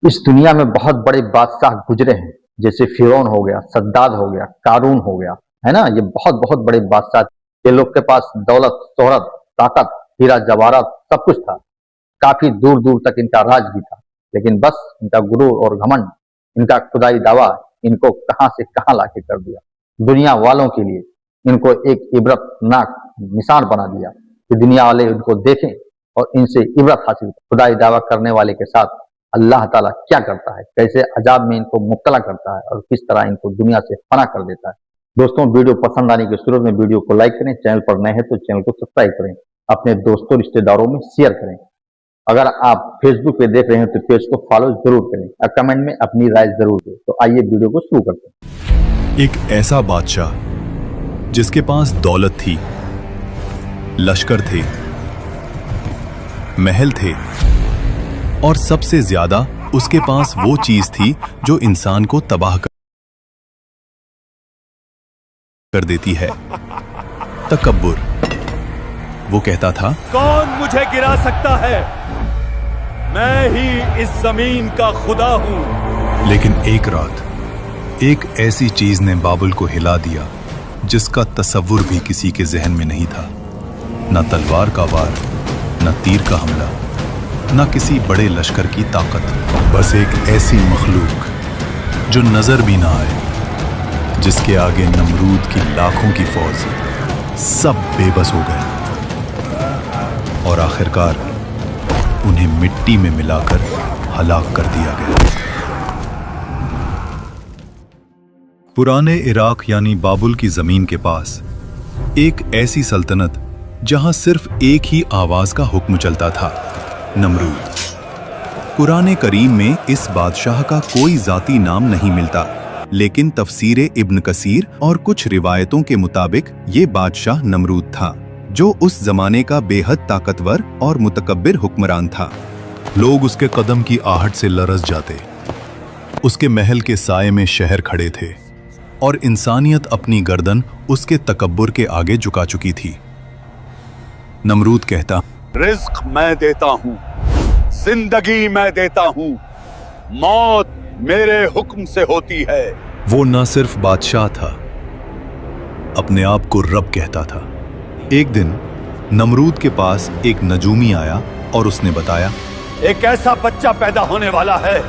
इस दुनिया में बहुत बड़े बादशाह गुजरे हैं, जैसे फिरौन हो गया, सद्दाद हो गया, कारून हो गया, है ना। ये बहुत बहुत बड़े बादशाह थे। ये लोग के पास दौलत, शोहरत, ताकत, हीरा जवाहरात सब कुछ था। काफी दूर दूर तक इनका राज भी था। लेकिन बस इनका गुरूर और घमंड, इनका खुदाई दावा इनको कहां से कहां लाके कर दिया। दुनिया वालों के लिए इनको एक इबरतनाक निशान बना दिया कि दुनिया वाले इनको देखें और इनसे इबरत हासिल करें। खुदाई दावा करने वाले के साथ अल्लाह ताला क्या करता है, कैसे अजाब में इनको मुब्तला करता है और किस तरह इनको दुनिया से फना कर देता है। दोस्तों, वीडियो पसंद आने के सूरत में वीडियो को लाइक करें, चैनल पर नए हैं तो चैनल को सब्सक्राइब करें, अपने दोस्तों रिश्तेदारों में शेयर करें। अगर आप फेसबुक पे देख रहे हैं तो पेज को फॉलो जरूर करें और कमेंट में अपनी राय जरूर दें। तो आइए वीडियो को शुरू करते हैं। एक ऐसा बादशाह जिसके पास दौलत थी, लश्कर थे, महल थे और सबसे ज्यादा उसके पास वो चीज थी जो इंसान को तबाह कर देती है, तकब्बुर। वो कहता था, कौन मुझे गिरा सकता है? मैं ही इस जमीन का खुदा हूं। लेकिन एक रात एक ऐसी चीज ने बाबुल को हिला दिया जिसका तसव्वुर भी किसी के जहन में नहीं था। न तलवार का वार, न तीर का हमला, न किसी बड़े लश्कर की ताकत, बस एक ऐसी मखलूक जो नजर भी ना आए, जिसके आगे नमरूद की लाखों की फौज सब बेबस हो गए और आखिरकार उन्हें मिट्टी में मिलाकर हलाक कर दिया गया। पुराने इराक यानी बाबुल की जमीन के पास एक ऐसी सल्तनत जहां सिर्फ एक ही आवाज का हुक्म चलता था, नमरूद। कुरान करीम में इस बादशाह का कोई जाती नाम नहीं मिलता, लेकिन तफसीर इब्न कसीर और कुछ रिवायतों के मुताबिक ये बादशाह नमरूद था, जो उस जमाने का बेहद ताकतवर और मुतकब्बिर हुक्मरान था। लोग उसके कदम की आहट से लरस जाते। उसके महल के साए में शहर खड़े थे और इंसानियत अपनी गर्दन उसके तकब्बुर के आगे झुका चुकी थी। नमरूद कहता, रिज्क मैं देता हूं, जिंदगी मैं देता हूं, मौत मेरे हुक्म से होती है। वो न सिर्फ बादशाह था, अपने आप को रब कहता था। एक दिन नमरूद के पास एक नजूमी आया और उसने बताया, एक ऐसा बच्चा पैदा होने वाला है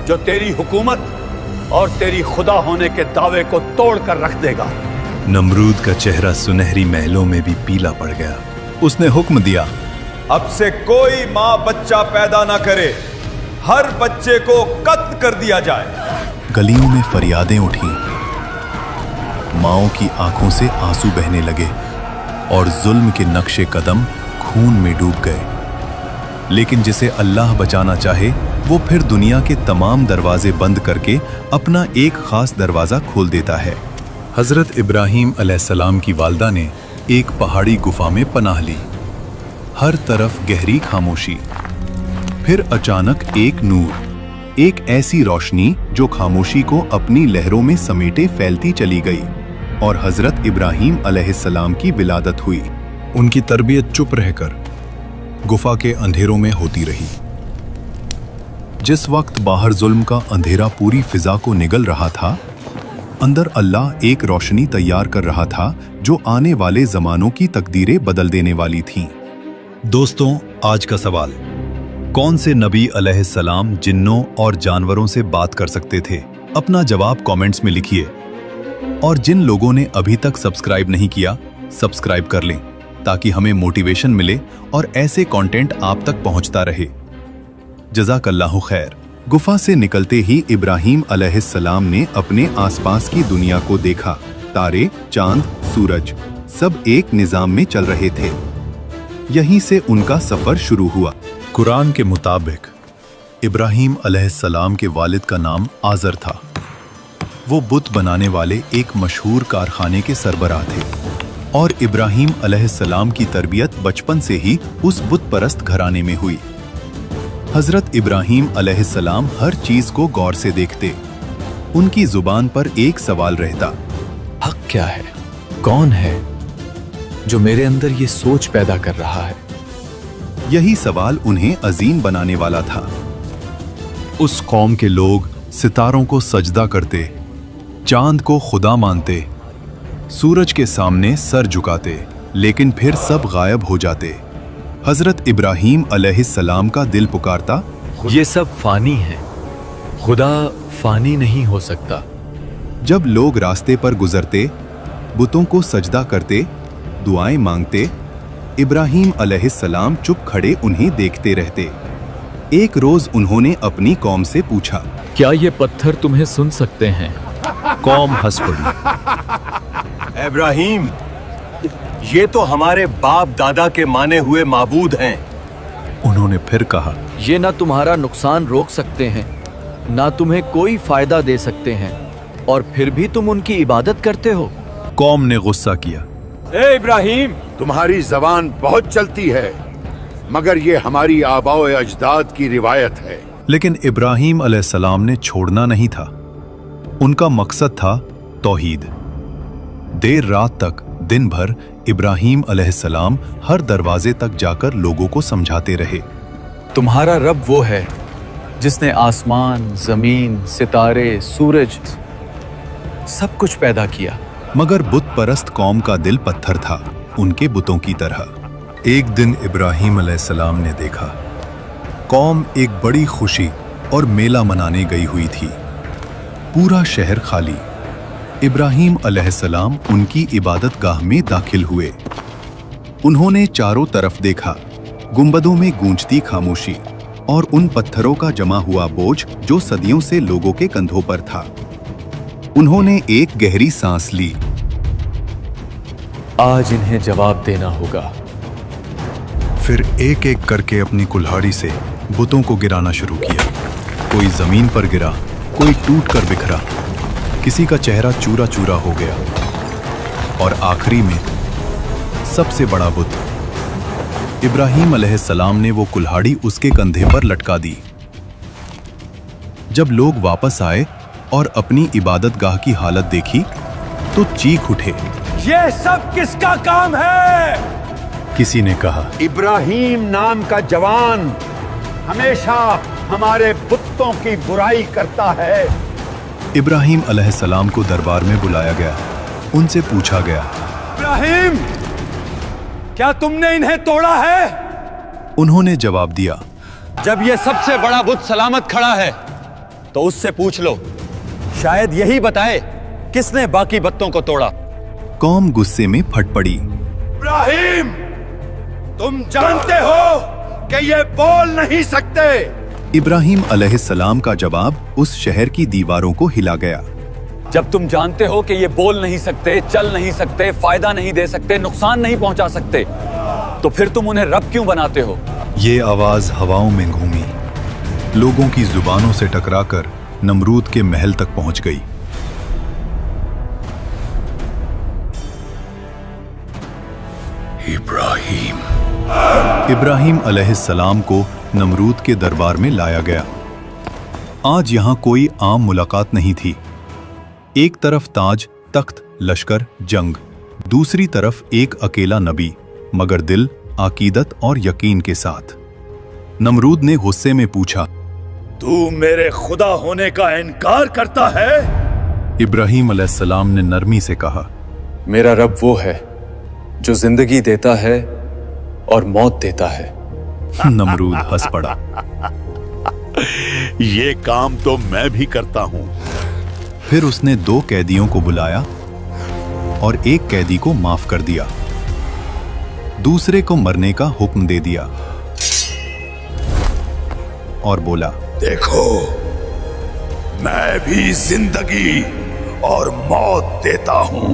जो तेरी हुकूमत और तेरी खुदा होने के दावे को तोड़ कर रख देगा। नमरूद का चेहरा सुनहरी महलों में भी पीला पड़ गया। उसने हुक्म दिया, अब से कोई माँ बच्चा पैदा ना करे, हर बच्चे को कत्ल कर दिया जाए। गलियों में फरियादें उठी, माओं की आंखों से आंसू बहने लगे और जुल्म के नक्शे कदम खून में डूब गए। लेकिन जिसे अल्लाह बचाना चाहे वो फिर दुनिया के तमाम दरवाजे बंद करके अपना एक खास दरवाजा खोल देता है। हजरत इब्राहीम अलैहिस्सलाम की वालदा ने एक पहाड़ी गुफा में पनाह ली। हर तरफ गहरी खामोशी। फिर अचानक एक नूर, एक ऐसी रोशनी जो खामोशी को अपनी लहरों में समेटे फैलती चली गई और हजरत इब्राहीम अलैहिस्सलाम की विलादत हुई। उनकी तरबियत चुप रहकर गुफा के अंधेरों में होती रही। जिस वक्त बाहर जुल्म का अंधेरा पूरी फिजा को निगल रहा था, अंदर अल्लाह एक रोशनी तैयार कर रहा था जो आने वाले जमानों की तकदीरें बदल देने वाली थीं। दोस्तों, आज का सवाल, कौन से नबी अलैहिस्सलाम जिन्नों और जानवरों से बात कर सकते थे? अपना जवाब कमेंट्स में लिखिए। और जिन लोगों ने अभी तक सब्सक्राइब नहीं किया, सब्सक्राइब कर लें ताकि हमें मोटिवेशन मिले और ऐसे कंटेंट आप तक पहुंचता रहे। जज़ाकल्लाहु खैर। गुफा से निकलते ही इब्राहीम अलैहिस्सलाम ने अपने आसपास की दुनिया को देखा। तारे, चांद, सूरज सब एक निजाम में चल रहे थे। यहीं से उनका सफर शुरू हुआ। कुरान के मुताबिक इब्राहीम अलैहिस्सलाम के वालिद का नाम आज़र था। वो बुत बनाने वाले एक मशहूर कारखाने के सरबराह थे और इब्राहीम अलैहिस्सलाम की तरबियत बचपन से ही उस बुत परस्त घराने में हुई। हजरत इब्राहीम अलैहिस्सलाम हर चीज को गौर से देखते। उनकी जुबान पर एक सवाल रहता, हक क्या है? कौन है जो मेरे अंदर ये सोच पैदा कर रहा है? यही सवाल उन्हें अजीम बनाने वाला था। उस कौम के लोग सितारों को सजदा करते, चांद को खुदा मानते, सूरज के सामने सर झुकाते, लेकिन फिर सब गायब हो जाते। हजरत इब्राहीम अलैहिस्सलाम का दिल पुकारता, ये सब फानी है, खुदा फानी नहीं हो सकता। जब लोग रास्ते पर गुजरते, बुतों को सजदा करते, दुआएं मांगते, इब्राहीम अलैहिस्सलाम चुप खड़े उन्हें देखते रहते। एक रोज उन्होंने अपनी कौम से पूछा, क्या ये पत्थर तुम्हें सुन सकते हैं? कौम हंस पड़ी। इब्राहीम, ये तो हमारे बाप दादा के माने हुए माबूद हैं। उन्होंने फिर कहा, ये ना तुम्हारा नुकसान रोक सकते हैं, ना तुम्हें कोई फायदा दे सकते हैं, और फिर भी तुम उनकी इबादत करते हो। कौम ने गुस्सा किया, ए इब्राहीम, तुम्हारी जबान बहुत चलती है, मगर ये हमारी आबाओ अजदाद की रिवायत है। लेकिन इब्राहीम अलैहिस्सलाम ने छोड़ना नहीं था। उनका मकसद था तौहीद। देर रात तक दिन भर इब्राहीम अलैहिस्सलाम हर दरवाजे तक जाकर लोगों को समझाते रहे। तुम्हारा रब वो है जिसने आसमान, जमीन, सितारे, सूरज सब कुछ पैदा किया। मगर बुत परस्त कौम का दिल पत्थर था, उनके बुतों की तरह। एक दिन इब्राहीम अलैहिस्सलाम ने देखा, कौम एक बड़ी खुशी और मेला मनाने गई हुई थी। पूरा शहर खाली। इब्राहीम अलैहिस्सलाम उनकी इबादत गाह में दाखिल हुए। उन्होंने चारों तरफ देखा, गुंबदों में गूंजती खामोशी और उन पत्थरों का जमा हुआ बोझ जो सदियों से लोगों के कंधों पर था। उन्होंने एक गहरी सांस ली। आज इन्हें जवाब देना होगा। फिर एक एक करके अपनी कुल्हाड़ी से बुतों को गिराना शुरू किया। कोई जमीन पर गिरा, कोई टूट कर बिखरा, किसी का चेहरा चूरा चूरा हो गया, और आखिरी में सबसे बड़ा बुत, इब्राहीम अलैहिस्सलाम ने वो कुल्हाड़ी उसके कंधे पर लटका दी। जब लोग वापस आए और अपनी इबादत गाह की हालत देखी तो चीख उठे, ये सब किसका काम है? किसी ने कहा, इब्राहीम नाम का जवान हमेशा हमारे बुतों की बुराई करता है। इब्राहीम अलैहिस्सलाम को दरबार में बुलाया गया। उनसे पूछा गया, इब्राहीम, क्या तुमने इन्हें तोड़ा है? उन्होंने जवाब दिया, जब ये सबसे बड़ा बुत सलामत खड़ा है तो उससे पूछ लो, शायद यही बताए किसने बाकी बत्तों को तोड़ा। कौम गुस्से में फट पड़ी। इब्राहीम, तुम जानते हो कि ये बोल नहीं सकते। इब्राहीम अलैहिस्सलाम का जवाब उस शहर की दीवारों को हिला गया। जब तुम जानते हो कि ये बोल नहीं सकते, चल नहीं सकते, फायदा नहीं दे सकते, नुकसान नहीं पहुंचा सकते, तो फिर तुम उन्हें रब क्यों बनाते हो? ये आवाज हवाओं में घूमी, लोगों की जुबानों से टकराकर नमरूद के महल तक पहुंच गई। इब्राहीम अलैहिस्सलाम को नमरूद के दरबार में लाया गया। आज यहां कोई आम मुलाकात नहीं थी। एक तरफ ताज, तख्त, लश्कर, जंग, दूसरी तरफ एक अकेला नबी, मगर दिल, अकीदत और यकीन के साथ। नमरूद ने गुस्से में पूछा, तू मेरे खुदा होने का इनकार करता है? इब्राहीम अलैहिस्सलाम ने नरमी से कहा, मेरा रब वो है जो जिंदगी देता है और मौत देता है। नमरूद हंस पड़ा। ये काम तो मैं भी करता हूं। फिर उसने 2 कैदियों को बुलाया और एक कैदी को माफ कर दिया, दूसरे को मरने का हुक्म दे दिया और बोला, देखो, मैं भी जिंदगी और मौत देता हूं।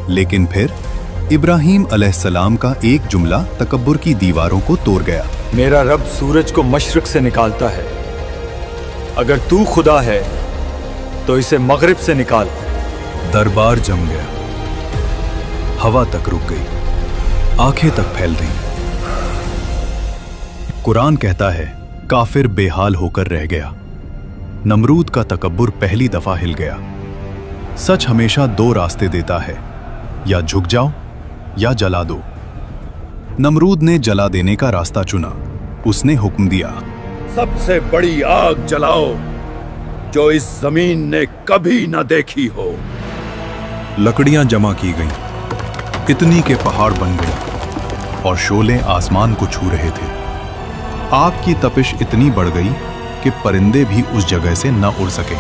लेकिन फिर इब्राहीम अलैहिस्सलाम का एक जुमला तकब्बुर की दीवारों को तोड़ गया। मेरा रब सूरज को मशरिक से निकालता है, अगर तू खुदा है तो इसे मगरिब से निकाल। दरबार जम गया, हवा तक रुक गई, आंखें तक फैल गईं। कुरान कहता है, काफिर बेहाल होकर रह गया। नमरूद का तकब्बुर पहली दफा हिल गया। सच हमेशा 2 रास्ते देता है, या झुक जाओ या जला दो। नमरूद ने जला देने का रास्ता चुना। उसने हुक्म दिया, सबसे बड़ी आग जलाओ जो इस जमीन ने कभी न देखी हो। लकड़ियां जमा की गईं, इतनी के पहाड़ बन गई और शोले आसमान को छू रहे थे। आग की तपिश इतनी बढ़ गई कि परिंदे भी उस जगह से न उड़ सके।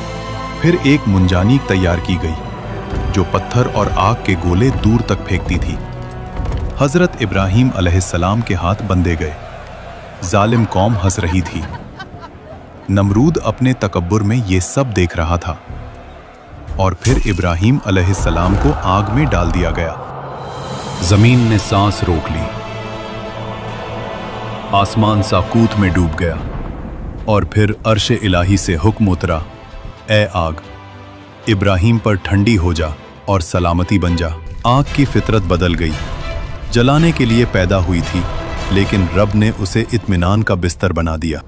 फिर एक मुंजानी तैयार की गई जो पत्थर और आग के गोले दूर तक फेंकती थी। हजरत इब्राहीम अलैहिस्सलाम के हाथ बंधे गए। जालिम कौम हंस रही थी। नमरूद अपने तकब्बुर में ये सब देख रहा था और फिर इब्राहीम अलैहिस्सलाम को आग में डाल दिया गया। जमीन ने सांस रोक ली, आसमान साकूत में डूब गया और फिर अर्श इलाही से हुक्म उतरा, ए आग, इब्राहीम पर ठंडी हो जा और सलामती बन जा। आग की फितरत बदल गई। जलाने के लिए पैदा हुई थी, लेकिन रब ने उसे इत्मीनान का बिस्तर बना दिया।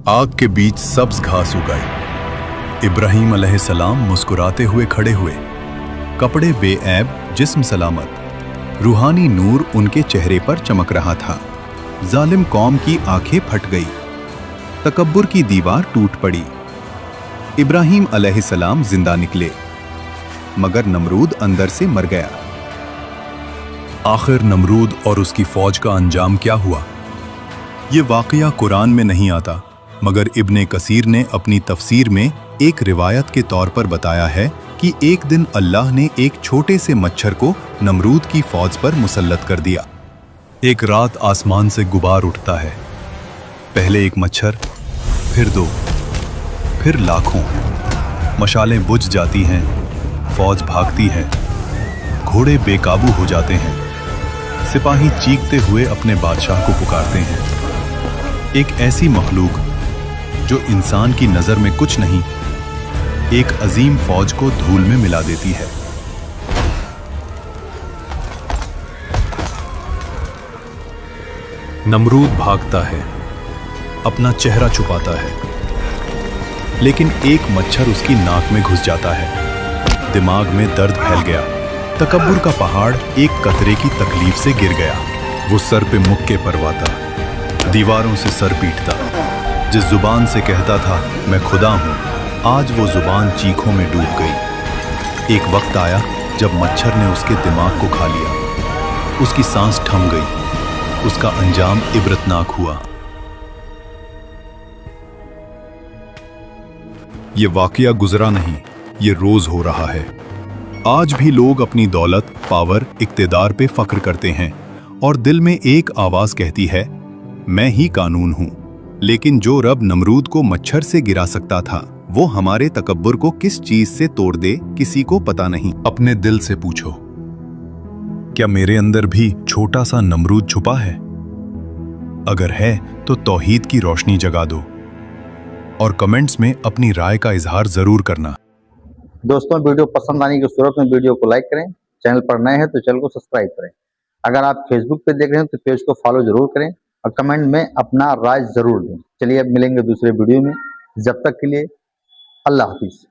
आग के बीच सब्ज घास उगाई। इब्राहीम अलैहिस्सलाम मुस्कुराते हुए खड़े हुए, कपड़े बेऐब, जिस्म सलामत। रूहानी नूर उनके चेहरे पर चमक रहा था। जालिम कौम की आंखें फट गई, तकब्बुर की दीवार टूट पड़ी। इब्राहीम अलैहिस्सलाम जिंदा निकले, मगर नमरूद अंदर से मर गया। आखिर नमरूद और उसकी फौज का अंजाम क्या हुआ? ये वाकया कुरान में नहीं आता, मगर इब्ने कसीर ने अपनी तफसीर में एक रिवायत के तौर पर बताया है कि एक दिन अल्लाह ने एक छोटे से मच्छर को नमरूद की फौज पर मुसल्लत कर दिया। एक रात आसमान से गुबार उठता है, पहले एक मच्छर, फिर दो, फिर लाखों। मशालें बुझ जाती हैं, फौज भागती है, घोड़े बेकाबू हो जाते हैं, सिपाही चीखते हुए अपने बादशाह को पुकारते हैं। एक ऐसी मखलूक जो इंसान की नजर में कुछ नहीं, एक अजीम फौज को धूल में मिला देती है। नमरूद भागता है, अपना चेहरा छुपाता है, लेकिन एक मच्छर उसकी नाक में घुस जाता है। दिमाग में दर्द फैल गया। तकब्बुर का पहाड़ एक कतरे की तकलीफ से गिर गया। वो सर पे मुक्के परवाता, दीवारों से सर पीटता। जिस जुबान से कहता था मैं खुदा हूं, आज वो जुबान चीखों में डूब गई। एक वक्त आया जब मच्छर ने उसके दिमाग को खा लिया। उसकी सांस थम गई। उसका अंजाम इबरतनाक हुआ। ये वाकया गुजरा नहीं, ये रोज हो रहा है। आज भी लोग अपनी दौलत, पावर, इक्तिदार पे फख्र करते हैं और दिल में एक आवाज कहती है, मैं ही कानून हूं। लेकिन जो रब नमरूद को मच्छर से गिरा सकता था, वो हमारे तकब्बुर को किस चीज से तोड़ दे, किसी को पता नहीं। अपने दिल से पूछो, क्या मेरे अंदर भी छोटा सा नमरूद छुपा है? अगर है तो तौहीद की रोशनी जगा दो और कमेंट्स में अपनी राय का इजहार जरूर करना। दोस्तों, वीडियो पसंद आने की सूरत में वीडियो को लाइक करें। चैनल पर नए हैं तो चैनल को सब्सक्राइब करें। अगर आप फेसबुक पे देख रहे हैं तो पेज को फॉलो जरूर करें और कमेंट में अपना राय जरूर दें। चलिए अब मिलेंगे दूसरे वीडियो में। जब तक के लिए अल्लाह हाफिज।